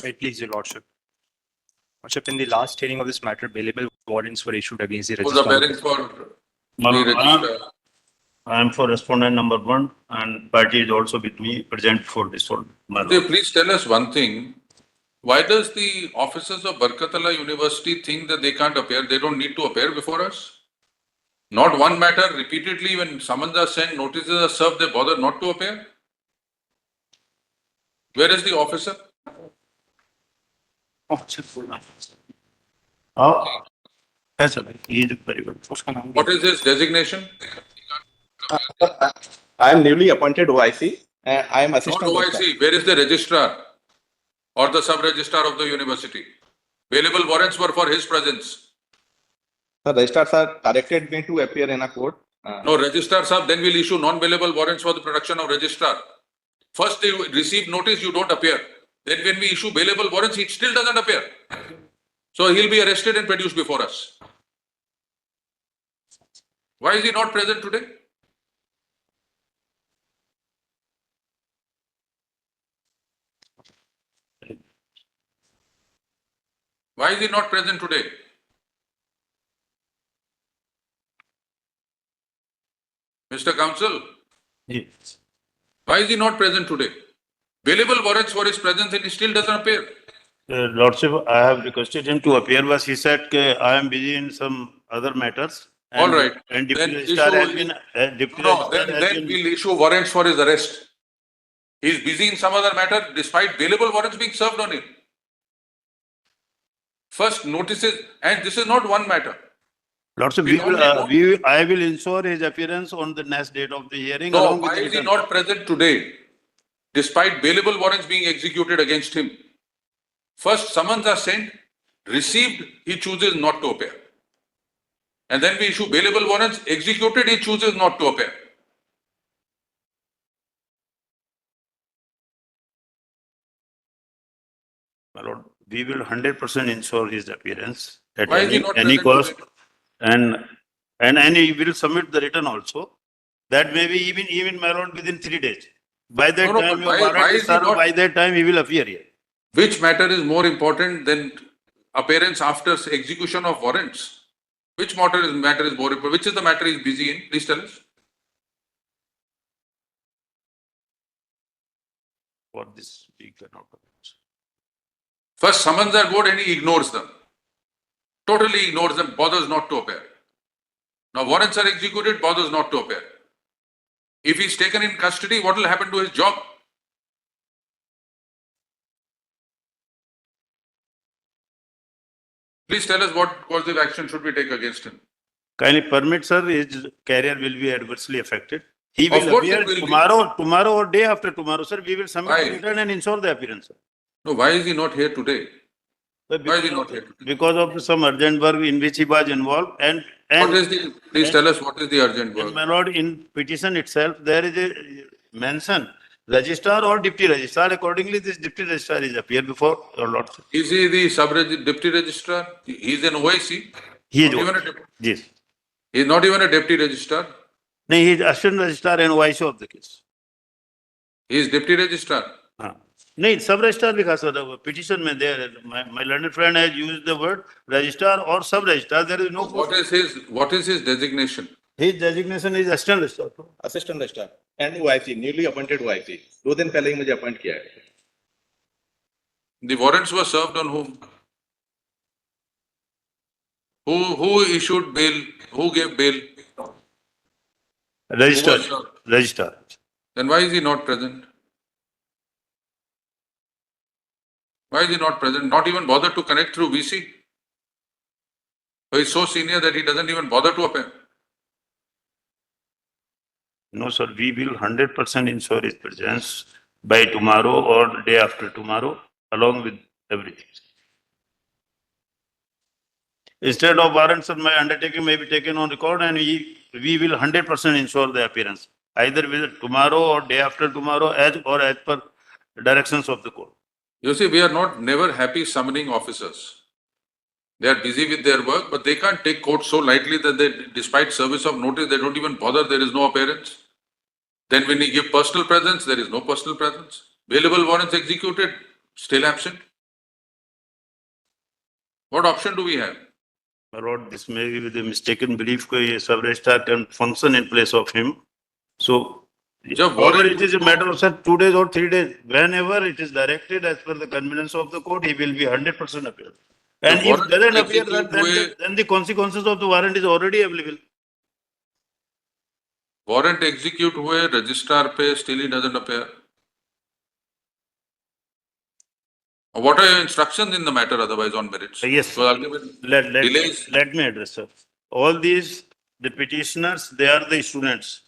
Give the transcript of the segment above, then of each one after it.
Right, please, Your Lordship. Lordship, in the last hearing of this matter, bailable warrants were issued against the Who's registrar. appearing for the Malon, registrar? I am for respondent number 1 and party is also with me present for this one. Okay, please tell us one thing. Why does the officers of Barkatullah University think that they can't appear? They don't need to appear before us? Not one matter, repeatedly when summons are sent, notices are served, they bother not to appear? Where is the officer? Yes, sir. He is very good. What is his designation? I am newly appointed OIC and I am Not assistant. registrar. OIC. Where is the registrar or the sub-registrar of the university? Bailable warrants were for his presence. The registrars are directed me to appear in a court. No, registrar sir, then we'll issue non-bailable warrants for the production of registrar. First you receive notice, you don't appear. Then when we issue bailable warrants, he still doesn't appear. So he'll be arrested and produced before us. Why is he not present today? Why is he not present today? Mr. Counsel, Yes. why is he not present today? Bailable warrants for his presence and he still doesn't appear. Lordship, I have requested him to appear, but he said I am busy in some other matters. And, All right. And Then deputy registrar has issue- been, deputy No, registrar has then been- we'll issue warrants for his arrest. He is busy in some other matter despite bailable warrants being served on him. First notices, and this is not one matter. Lordship, we only know- I will ensure his appearance on the next date of the hearing. No, along with why the is he written- not present today? Despite bailable warrants being executed against him. First summons are sent, received, he chooses not to appear. And then we issue bailable warrants, executed, he chooses not to appear. My lord, we will 100% ensure his appearance at Why is he not any present cost. today? And he will submit the return also. That may be even my lord within 3 days. By that No, no, time, but your why warrant is is he served, not- by that time he will appear here. Which matter is more important than appearance after execution of warrants? Which matter is more important? Which is the matter he is busy in? Please tell us. For this, we cannot. First summons are good and he ignores them. Totally ignores them, bothers not to appear. Now warrants are executed, bothers not to appear. If he's taken in custody, what will happen to his job? Please tell us what coercive action should we take against him. Kindly permit, sir, his career will be adversely affected. He Of will course appear it will be. tomorrow or day after tomorrow, sir. We will submit Why? the return and ensure the appearance, sir. No, why is he not here today? Sir, Why is he not here today? Because of some urgent work in which he was involved and What is the, please tell us what is the urgent and work? my lord, in petition itself, there is a mention, registrar or deputy registrar. Accordingly, this deputy registrar is appear before your lord. Is he the deputy registrar? He is an OIC. He is Not even a deputy. yes. He is not even a deputy registrar. No, he is assistant registrar and vice of the case. He is deputy registrar. हाँ नहीं सब registrar लिखा sir petition में there my learned friend has used the word registrar or sub registrar. There is no What is his designation? his designation is assistant registrar. Assistant registrar and OIC newly appointed OIC 2 दिन पहले ही मुझे appoint किया है. The warrants were served on whom? Who issued bail? Who gave bail? Registrar. Who was served? Registrar. Then why is he not present? Why is he not present? Not even bothered to connect through VC? He is so senior that he doesn't even bother to appear. No sir, we will 100% ensure his presence by tomorrow or day after tomorrow along with everything. Instead of warrant, sir, my undertaking may be taken on record and we will 100% ensure the appearance either with tomorrow or day after tomorrow as per directions of the court. You see, we are never happy summoning officers. They are busy with their work, but they can't take court so lightly that they, despite service of notice, they don't even bother. There is no appearance. Then when we give personal presence, there is no personal presence. Bailable warrants executed, still absent. What option do we have? My lord, this may be with a mistaken belief that a sub-registrar can function in place of him. So, Jab however, warrant- it is a matter of, sir, 2 days or 3 days, whenever it is directed as per the convenience of the court, he will be 100% appear. And if warrant doesn't appear, execute then the consequences of the warrant is already available. Warrant execute हुए, registrar पे still he doesn't appear. What are your instructions in the matter otherwise on merits? Yes. So ultimately, delays. Let me address, sir. All these, the petitioners, they are the students.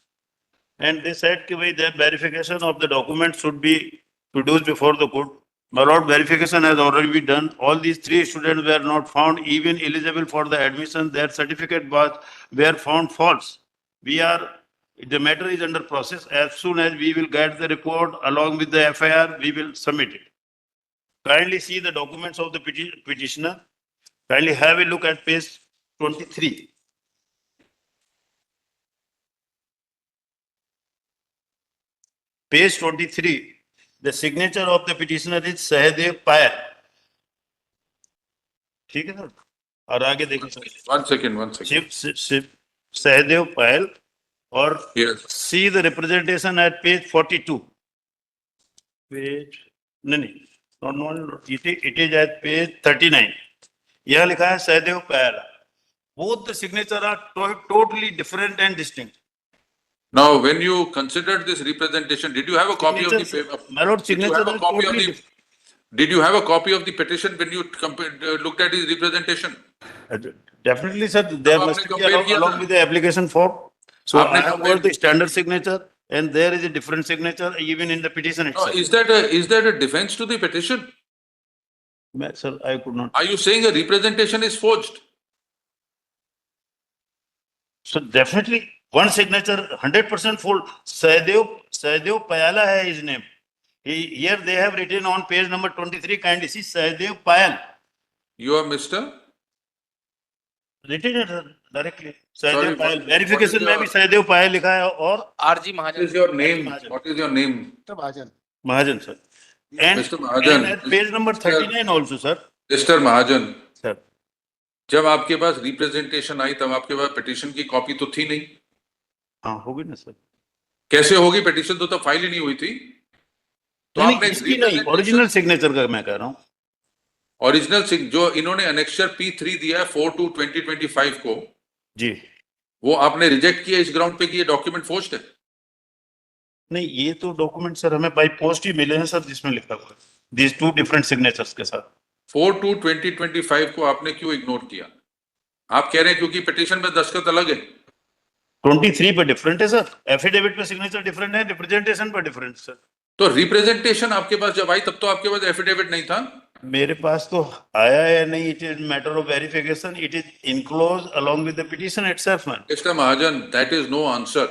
And they said that their verification of the document should be produced before the court. My lord, verification has already been done. All these 3 students were not found even eligible for the admission. Their certificate were found false. The matter is under process. As soon as we will get the report along with the FIR, we will submit it. Kindly see the documents of the petitioner. Kindly have a look at page 23. Page 23, the signature of the petitioner is Sahadev Payal. ठीक है sir? और आगे देखिए sir. One second. Shiv Sahadev Payal और Yes. see the representation at page 42. No, it is at page 39. यह लिखा है Sahadev Payal. Both the signature are totally different and distinct. Now, when you considered this representation, did you have a copy of the paper? My lord, Did you signature have a are copy of totally the? different. Did you have a copy of the petition when you looked at his representation? Definitely, sir, there अब must आपने be compare किया along था? with the application form. So आपने I have compare- got the standard signature and there is a different signature even in the petition No, itself. is that a defense to the petition? Sir, I could not. Are you saying a representation is forged? So definitely one signature, 100% full. Sahadev Payala hai his name. Here they have written on page number 23, kindly see Sahadev Payal. You are Mr. Written it directly. Sorry, Sahadev Payal. what Verification is में your- भी Sahadev Payal लिखा है और R G What Mahajan is your name? Mahajan. What is your name? Mahajan, sir. And, Mr. Mahajan, and at page number 39 also, sir. Mr. Mahajan, Sir. जब आपके पास representation आई तब आपके पास petition की कॉपी तो थी नहीं. हाँ होगी ना सर. कैसे होगी? पिटीशन तो तब फाइल ही नहीं हुई थी. तो नहीं, आपने इसकी नहीं, ओरिजिनल सिग्नेचर का मैं कह रहा हूँ. ओरिजिनल जो इन्होंने अनेक्चर P3 दिया है 4/2/2025 को, जी. वो आपने रिजेक्ट किया इस ग्राउंड पे कि ये डॉक्यूमेंट फोर्ज्ड है. नहीं, ये तो डॉक्यूमेंट सर हमें बाई पोस्ट ही मिले हैं सर, जिसमें लिखा हुआ है. These 2 different signatures के साथ. 4/2/2025 को आपने क्यों इग्नोर किया? आप कह रहे हैं क्योंकि पिटीशन में दस्तखत अलग है. 23 पे डिफरेंट है सर. एफिडेविट पे सिग्नेचर डिफरेंट है, रिप्रेजेंटेशन पे डिफरेंट सर. तो रिप्रेजेंटेशन आपके पास जब आई तब तो आपके पास एफिडेविट नहीं था. मेरे पास तो आया है नहीं. It is matter of verification. It is enclose along with the petition itself man. Mister Mahajan, that is no answer.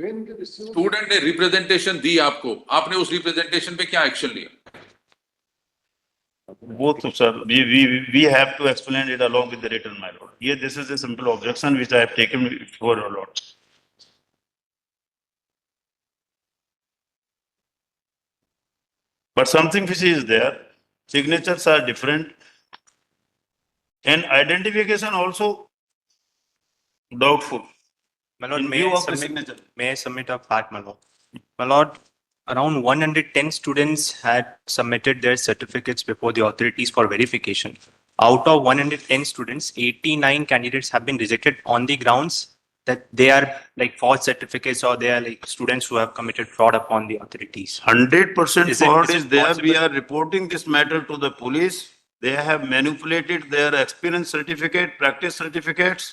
Student ने रिप्रेजेंटेशन दी आपको, आपने उस रिप्रेजेंटेशन पे क्या एक्शन लिया? वो तो sir we have to explain it along with the written, my lord. Here this is a simple objection which I have taken before your lord. But something which is there, signatures are different and identification also doubtful. My lord, In view of the signature. may I submit a fact, my lord? My lord, around 110 students had submitted their certificates before the authorities for verification. Out of 110 students, 89 candidates have been rejected on the grounds that they are like false certificates or they are like students who have committed fraud upon the authorities. 100% Is it- fraud is it is there. We possible? are reporting this matter to the police. They have manipulated their experience certificate, practice certificates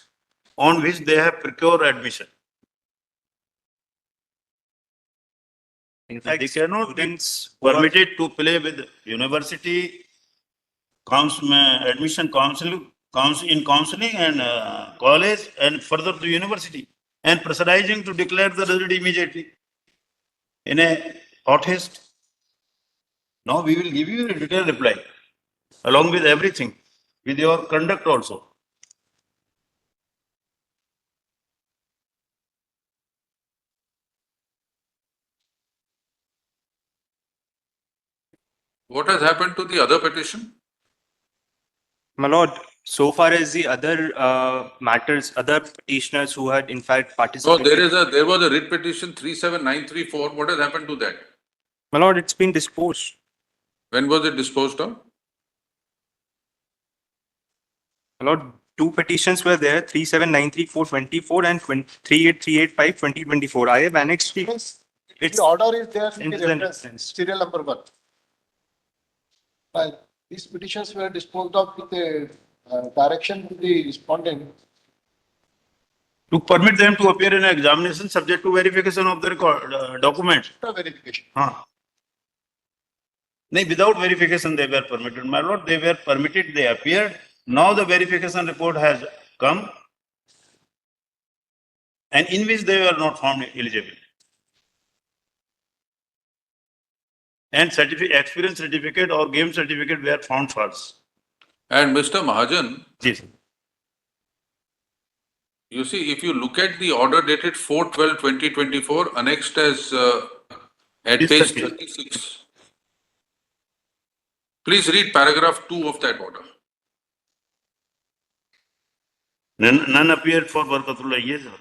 on which they have procured admission. In And fact, they cannot be students who are- permitted to play with university admission counseling and college and further to university and pressurizing to declare the result immediately in a hot haste. Now we will give you a detailed reply along with everything, with your conduct also. What has happened to the other petition? My lord, so far as the other matters, other petitioners who had in fact So participated. there was a writ petition 37934. What has happened to that? My lord, it's been disposed. When was it disposed of? My lord, two petitions were there, 3793424 and 38385 2024. I have annexed the. It's The order is there in in the the reference, reference. serial number 1. Right. These petitions were disposed of with a direction to the respondent. To permit them to appear in an examination subject to verification of the record, documents. After verification. No, without verification they were permitted. My lord, they were permitted, they appeared. Now the verification report has come and in which they were not found eligible. And experience certificate or game certificate were found false. And Mr. Mahajan, Yes. you see, if you look at the order dated 4/12/2024, annexed as at Yes, page sir. 36. Please read paragraph 2 of that order. None appeared for Barkatullah, yes, sir.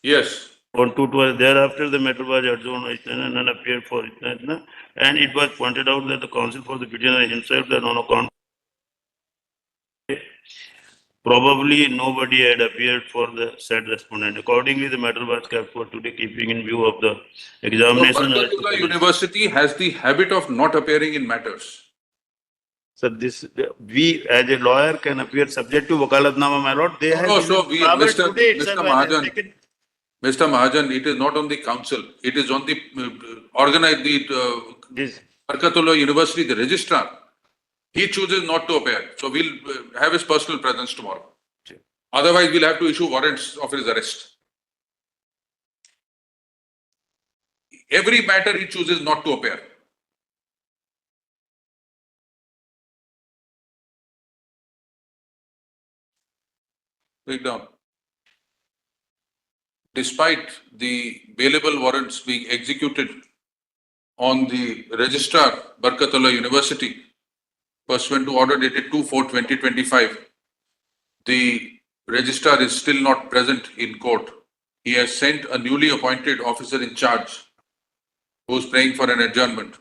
Yes. On 2/12, thereafter the matter was adjourned, none appeared for it, and it was pointed out that the counsel for the petitioner himself that on account probably nobody had appeared for the said respondent. Accordingly, the matter was kept for today, keeping in view of the So examination. Barkatullah University has the habit of not appearing in matters. So this, we as a lawyer can appear subject to wakalatnama, my lord, they have. No, so we, Power Mr. today itself Mr. and have Mahajan, taken- Mr. Mahajan, it is not on the council. It is on the organized, the This, Barkatullah University, the registrar. He chooses not to appear. So we'll have his personal presence tomorrow. Otherwise, we'll have to issue warrants of his arrest. Every matter he chooses not to appear. Take down. Despite the bailable warrants being executed on the registrar, Barkatullah University, pursuant to order dated 2/4/2025, the registrar is still not present in court. He has sent a newly appointed officer in charge who is praying for an adjournment.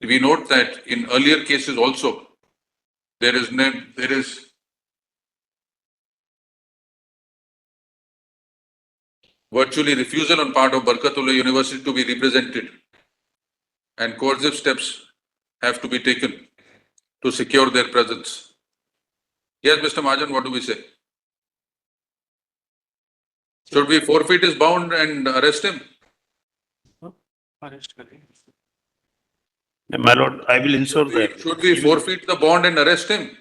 We note that in earlier cases also, there is virtually refusal on part of Barkatullah University to be represented, and coercive steps have to be taken to secure their presence. Yes, Mr. Mahajan, what do we say? Should we forfeit his bond and arrest him? Arrest करें. my lord, I will ensure that. Should we forfeit the bond and arrest him?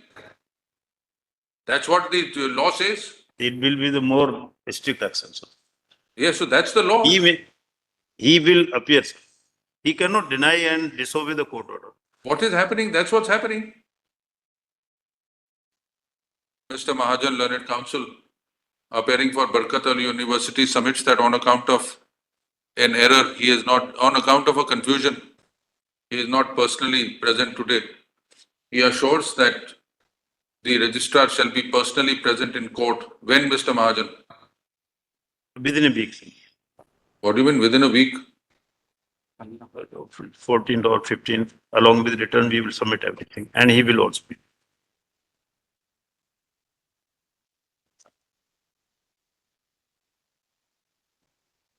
That's what the law says. It will be the more strict action, sir. Yes, so that's the law. He will appear, sir. He cannot deny and disobey the court order. What is happening? That's what's happening. Mr. Mahajan, Learned Counsel, appearing for Barkatullah University, submits that on account of an error, he is not, on account of a confusion, he is not personally present today. He assures that the registrar shall be personally present in court. When, Mr. Mahajan? Within a week, sir. What do you mean within a week? 14th or 15th, along with return, we will submit everything, and he will also be.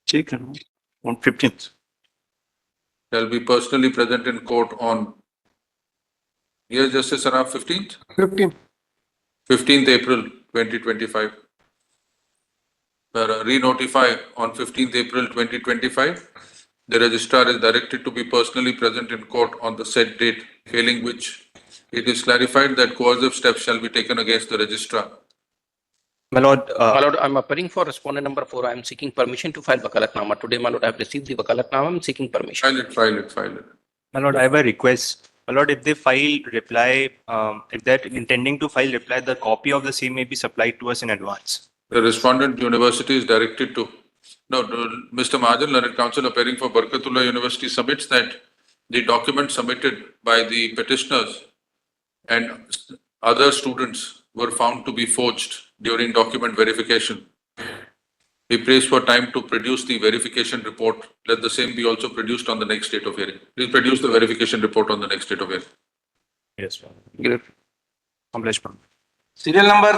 ठीक है, on 15th. Shall be personally present in court on, yes, Justice Saraf, 15th? 15. 15th April 2025. Re-notify on 15th April 2025. The registrar is directed to be personally present in court on the said date, failing which it is clarified that coercive steps shall be taken against the registrar. My lord, My lord, I'm appearing for respondent number 4. I am seeking permission to file wakalatnama. Today, my lord, I have received the wakalatnama. I'm seeking permission. File it. my lord, I have a request. My lord, if they file reply, if they're intending to file reply, the copy of the same may be supplied to us in advance. The respondent university is directed to, Mr. Mahajan, Learned Counsel, appearing for Barkatullah University, submits that the document submitted by the petitioners and other students were found to be forged during document verification. He prays for time to produce the verification report. Let the same be also produced on the next date of hearing. Please produce the verification report on the next date of hearing. Yes, sir. Great. Kamlesh, ma'am. Serial number